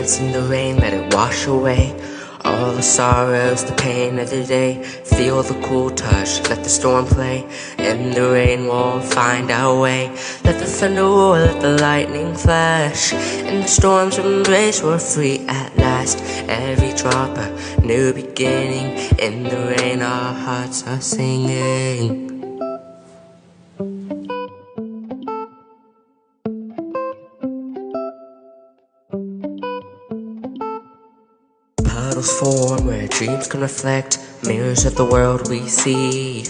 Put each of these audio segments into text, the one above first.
Dance in the rain, let it wash away all the sorrows, the pain of the day. Feel the cool touch, let the storm play. In the rain we'll find our way. Let the thunder roar, let the lightning flash. In the storm's embrace we're free at last. Every drop a new beginning. In the rain our hearts are singing. Puddles form where dreams can reflect, mirrors of the world we see.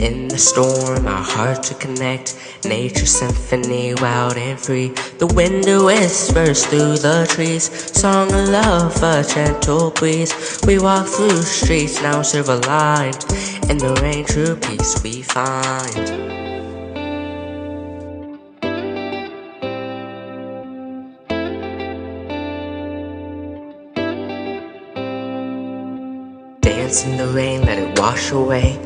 In the storm, our hearts will connect, nature's symphony, wild and free. The wind whispers through the trees, song of love, a gentle breeze. We walk through streets now silver lined, in the rain true peace we find. Dance in the rain, let it wash away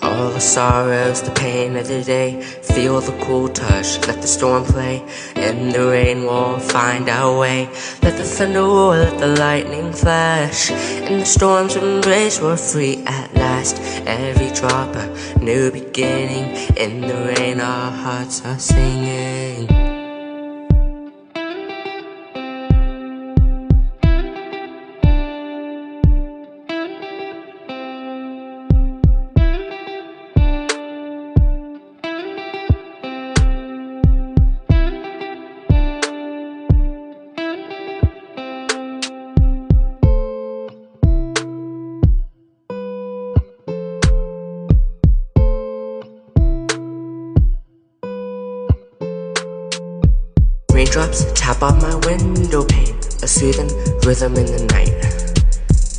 all the sorrows, the pain of the day. Feel the cool touch, let the storm play. In the rain we'll find our way. Let the thunder roar, let the lightning flash. In the storm's embrace we're free at last. Every drop a new beginning. In the rain our hearts are singing. Raindrops tap on my window pane, a soothing rhythm in the night.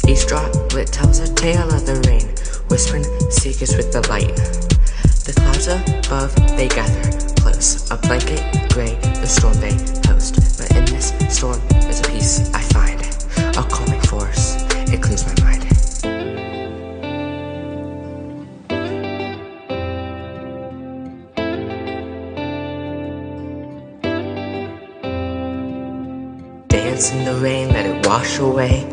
Each droplet tells a tale of the rain, whispering secrets with the light. The clouds above, they gather close, a blanket gray, the storm they host. But in this storm is a peace I find, a calming force, it clears my mind. Dance in the rain, let it wash away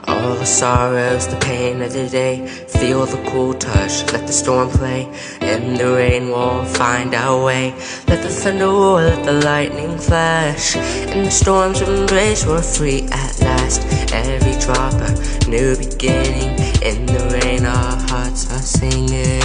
all the sorrows, the pain of the day. Feel the cool touch, let the storm play. In the rain we'll find our way. Let the thunder roar, let the lightning flash. In the storm's embrace we're free at last. Every drop a new beginning. In the rain our hearts are singing.